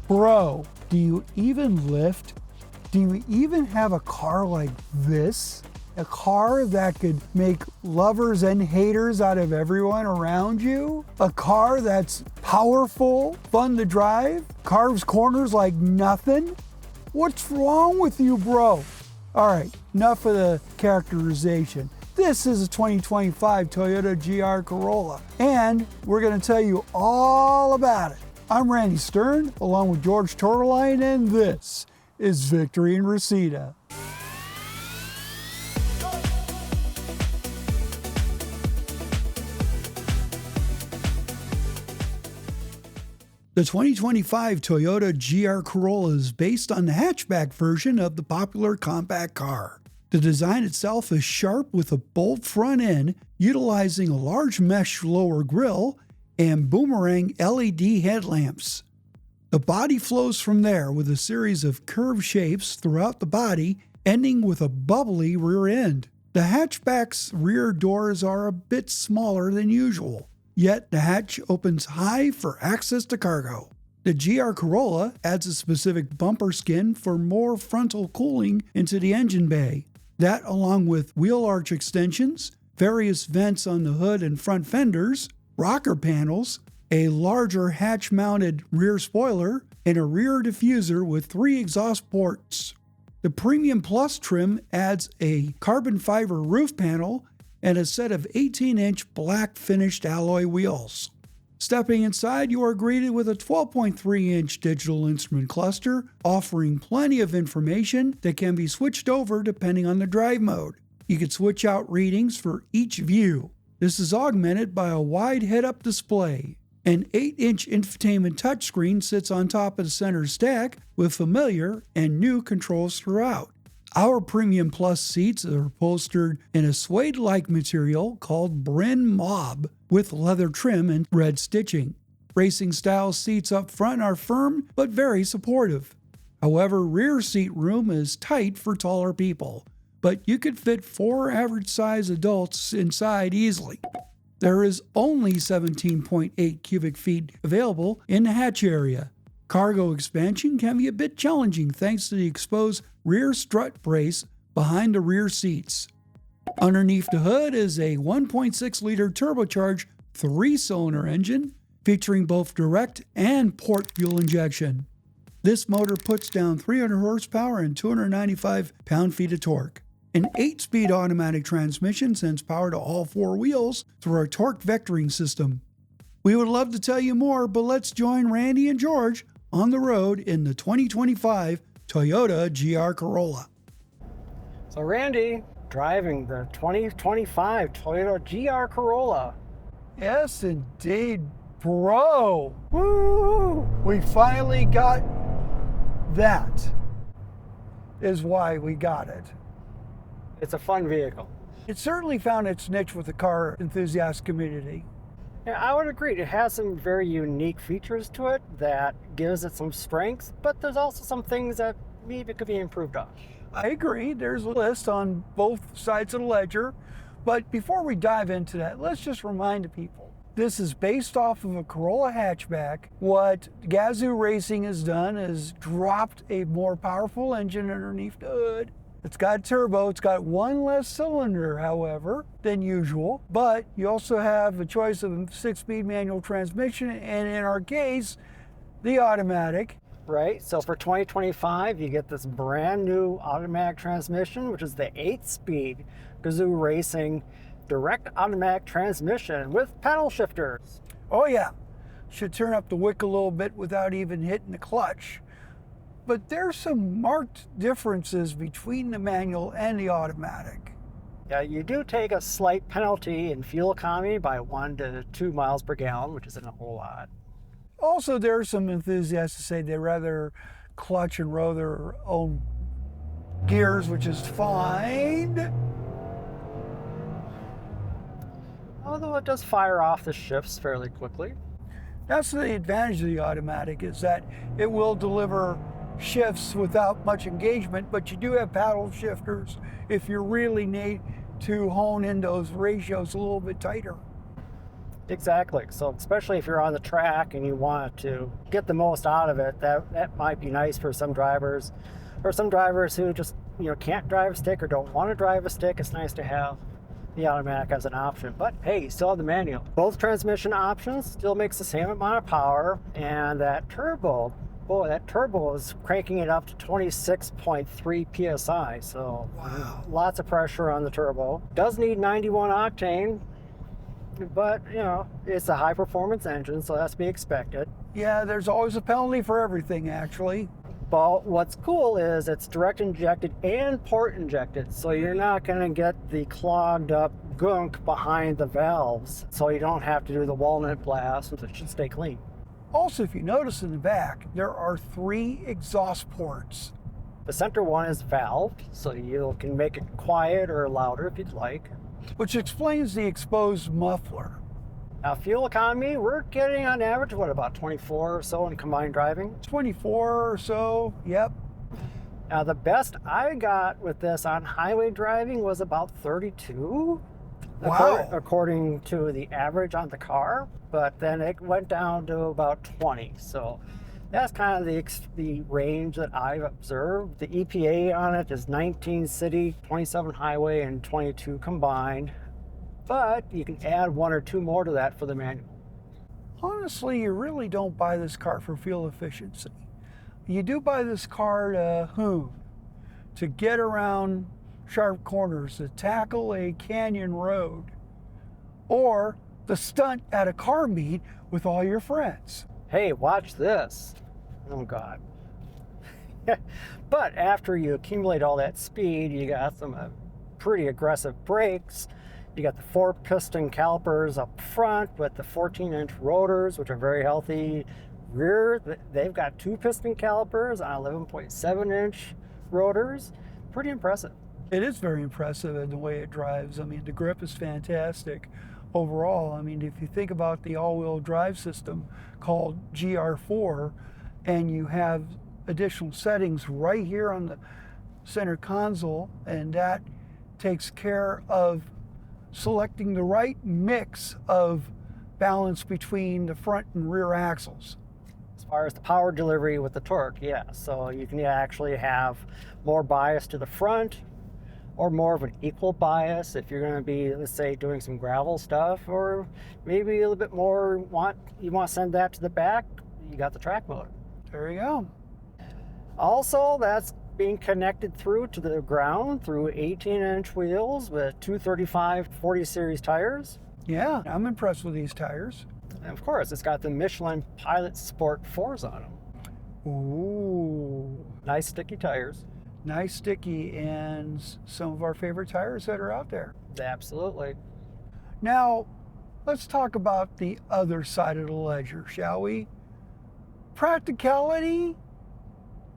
Bro, do you even lift? Do you even have a car like this? A car that could make lovers and haters out of everyone around you? A car that's powerful, fun to drive, carves corners like nothing? What's wrong with you, bro? All right, enough of the characterization. This is a 2025 Toyota GR Corolla, and we're going to tell you all about it. I'm Randy Stern, along with George Torterline, and this is Victory in Reseda. The 2025 Toyota GR Corolla is based on the hatchback version of the popular compact car. The design itself is sharp with a bold front end, utilizing a large mesh lower grille and boomerang LED headlamps. The body flows from there with a series of curved shapes throughout the body, ending with a bubbly rear end. The hatchback's rear doors are a bit smaller than usual, yet the hatch opens high for access to cargo. The GR Corolla adds a specific bumper skin for more frontal cooling into the engine bay. That, along with wheel arch extensions, various vents on the hood and front fenders, rocker panels, a larger hatch-mounted rear spoiler, and a rear diffuser with 3 exhaust ports. The Premium Plus trim adds a carbon fiber roof panel and a set of 18-inch black finished alloy wheels. Stepping inside, you are greeted with a 12.3-inch digital instrument cluster, offering plenty of information that can be switched over depending on the drive mode. You can switch out readings for each view. This is augmented by a wide head-up display. An 8-inch infotainment touchscreen sits on top of the center stack with familiar and new controls throughout. Our Premium Plus seats are upholstered in a suede-like material called Brin Maub with leather trim and red stitching. Racing-style seats up front are firm but very supportive. However, rear seat room is tight for taller people, but you could fit 4 average-size adults inside easily. There is only 17.8 cubic feet available in the hatch area. Cargo expansion can be a bit challenging thanks to the exposed rear strut brace behind the rear seats. Underneath the hood is a 1.6-liter turbocharged 3-cylinder engine featuring both direct and port fuel injection. This motor puts down 300 horsepower and 295 pound-feet of torque. An 8-speed automatic transmission sends power to all 4 wheels through our torque vectoring system. We would love to tell you more, but let's join Randy and George on the road in the 2025 Toyota GR Corolla. So Randy, driving the 2025 Toyota GR Corolla. Yes, indeed, bro. Woo! We finally got that, is why we got it. It's a fun vehicle. It certainly found its niche with the car enthusiast community. Yeah, I would agree. It has some very unique features to it that gives it some strengths, but there's also some things that maybe could be improved on. I agree. There's a list on both sides of the ledger. But before we dive into that, let's just remind the people, this is based off of a Corolla hatchback. What Gazoo Racing has done is dropped a more powerful engine underneath the hood. It's got turbo. It's got 1 less cylinder, however, than usual. But you also have a choice of a 6-speed manual transmission, and in our case, the automatic. Right, so for 2025, you get this brand new automatic transmission, which is the 8-speed Gazoo Racing direct automatic transmission with paddle shifters. Oh yeah, should turn up the wick a little bit without even hitting the clutch. But there's some marked differences between the manual and the automatic. Yeah, you do take a slight penalty in fuel economy by 1 to 2 miles per gallon, which isn't a whole lot. Also, there are some enthusiasts who say they rather clutch and row their own gears, which is fine. Although it does fire off the shifts fairly quickly. That's the advantage of the automatic, is that it will deliver shifts without much engagement, but you do have paddle shifters if you really need to hone in those ratios a little bit tighter. Exactly. So especially if you're on the track and you want to get the most out of it, that might be nice for some drivers, or some drivers who just can't drive a stick or don't want to drive a stick. It's nice to have the automatic as an option. But hey, you still have the manual. Both transmission options still makes the same amount of power, and that turbo, boy, that turbo is cranking it up to 26.3 psi. So Wow. lots of pressure on the turbo. Does need 91 octane. But, it's a high performance engine, so that's to be expected. Yeah, there's always a penalty for everything, actually. But what's cool is it's direct injected and port injected, so you're not going to get the clogged up gunk behind the valves, so you don't have to do the walnut blast, and it should stay clean. Also, if you notice in the back, there are 3 exhaust ports. The center one is valved, so you can make it quiet or louder if you'd like. Which explains the exposed muffler. Now, fuel economy, we're getting on average, about 24 or so in combined driving? 24 or so, yep. Now, the best I got with this on highway driving was about 32. Wow. According to the average on the car, but then it went down to about 20. So that's kind of the range that I've observed. The EPA on it is 19 city, 27 highway, and 22 combined. But you can add 1 or 2 more to that for the manual. Honestly, you really don't buy this car for fuel efficiency. You do buy this car to get around sharp corners, to tackle a canyon road, or the stunt at a car meet with all your friends. Hey, watch this. Oh, God. But after you accumulate all that speed, you got some pretty aggressive brakes. You got the 4-piston calipers up front with the 14-inch rotors, which are very healthy. Rear, they've got 2-piston calipers on 11.7-inch rotors. Pretty impressive. It is very impressive in the way it drives. I mean, the grip is fantastic overall. I mean, if you think about the all-wheel drive system called GR4, and you have additional settings right here on the center console, and that takes care of selecting the right mix of balance between the front and rear axles. As far as the power delivery with the torque, yeah. So you can actually have more bias to the front, or more of an equal bias if you're going to be, let's say, doing some gravel stuff, or maybe a little bit more you want to send that to the back. You got the track mode. There you go. Also, that's being connected through to the ground through 18-inch wheels with 235 40 series tires. Yeah, I'm impressed with these tires. And of course, it's got the Michelin Pilot Sport 4s on them. Ooh. Nice sticky tires. Nice sticky, and some of our favorite tires that are out there. Absolutely. Now, let's talk about the other side of the ledger, shall we? Practicality,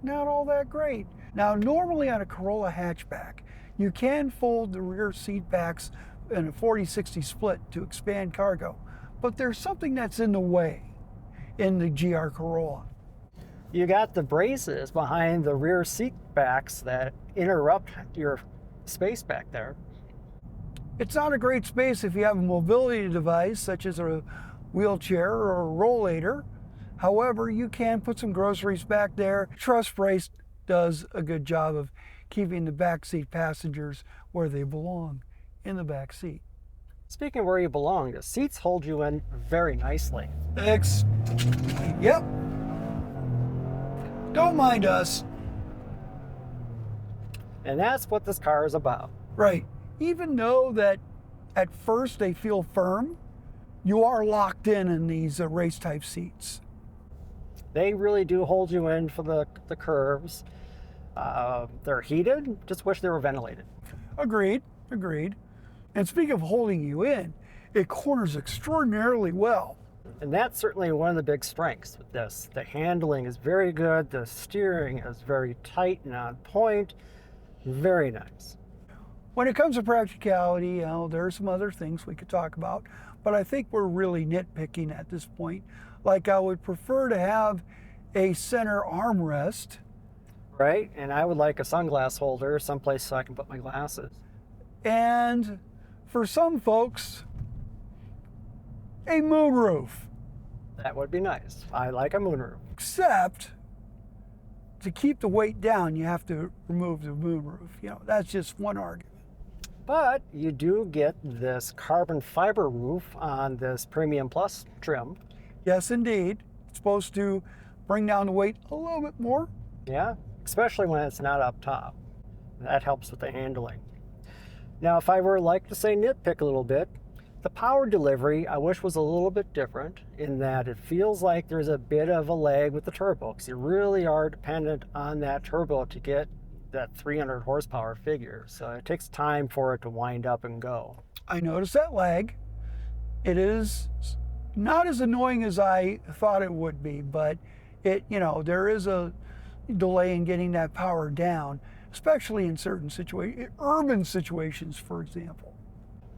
not all that great. Now, normally on a Corolla hatchback, you can fold the rear seat backs in a 40-60 split to expand cargo, but there's something that's in the way in the GR Corolla. You got the braces behind the rear seat backs that interrupt your space back there. It's not a great space if you have a mobility device such as a wheelchair or a rollator. However, you can put some groceries back there. Truss brace does a good job of keeping the backseat passengers where they belong, in the back seat. Speaking of where you belong, the seats hold you in very nicely. Yep. Don't mind us. And that's what this car is about. Right. Even though that at first they feel firm, you are locked in these race type seats. They really do hold you in for the curves. They're heated. Just wish they were ventilated. Agreed. And speaking of holding you in, it corners extraordinarily well. And that's certainly one of the big strengths with this. The handling is very good. The steering is very tight and on point. Very nice. When it comes to practicality, there are some other things we could talk about, but I think we're really nitpicking at this point. Like, I would prefer to have a center armrest. Right, and I would like a sunglass holder someplace so I can put my glasses. And for some folks, a moonroof. That would be nice. I like a moonroof. Except, to keep the weight down, you have to remove the moonroof. You know, that's just one argument. But you do get this carbon fiber roof on this Premium Plus trim. Yes, indeed. It's supposed to bring down the weight a little bit more. Yeah, especially when it's not up top. That helps with the handling. Now, if I were like to say nitpick a little bit, the power delivery I wish was a little bit different in that it feels like there's a bit of a lag with the turbo because you really are dependent on that turbo to get that 300 horsepower figure. So it takes time for it to wind up and go. I noticed that lag. It is not as annoying as I thought it would be, but there is a delay in getting that power down, especially in certain situations, urban situations, for example.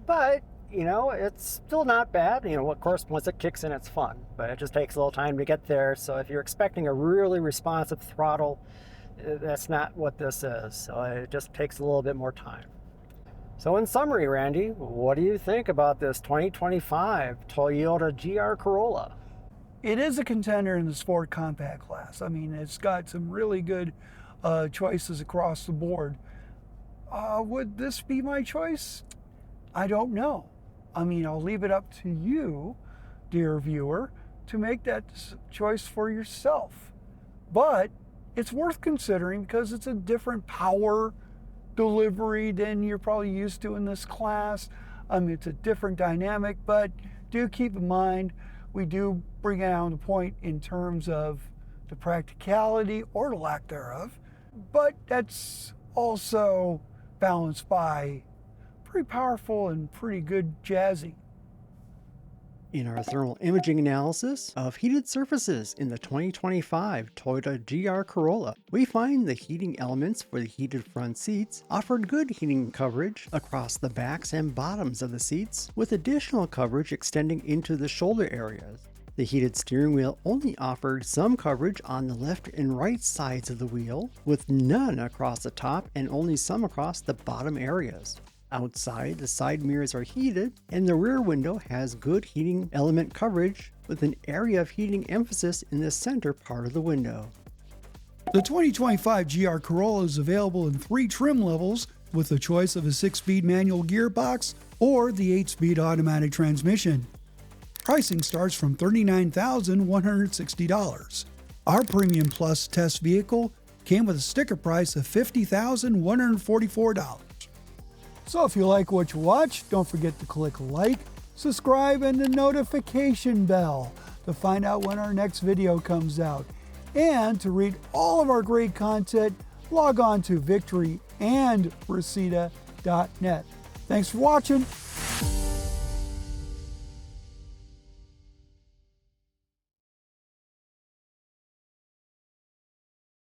But it's still not bad. Of course, once it kicks in, it's fun, but it just takes a little time to get there. So if you're expecting a really responsive throttle, that's not what this is. So it just takes a little bit more time. So in summary, Randy, what do you think about this 2025 Toyota GR Corolla? It is a contender in the sport compact class. I mean, it's got some really good choices across the board. Would this be my choice? I don't know. I mean, I'll leave it up to you, dear viewer, to make that choice for yourself. But it's worth considering because it's a different power delivery than you're probably used to in this class. I mean, it's a different dynamic, but do keep in mind, we do bring down the point in terms of the practicality or the lack thereof, but that's also balanced by pretty powerful and pretty good jazzy. In our thermal imaging analysis of heated surfaces in the 2025 Toyota GR Corolla, we find the heating elements for the heated front seats offered good heating coverage across the backs and bottoms of the seats, with additional coverage extending into the shoulder areas. The heated steering wheel only offered some coverage on the left and right sides of the wheel, with none across the top and only some across the bottom areas. Outside, the side mirrors are heated, and the rear window has good heating element coverage with an area of heating emphasis in the center part of the window. The 2025 GR Corolla is available in 3 trim levels with the choice of a 6-speed manual gearbox or the 8-speed automatic transmission. Pricing starts from $39,160. Our Premium Plus test vehicle came with a sticker price of $50,144. So if you like what you watch, don't forget to click like, subscribe, and the notification bell to find out when our next video comes out. And to read all of our great content, log on to victoryandreseda.net. Thanks for watching.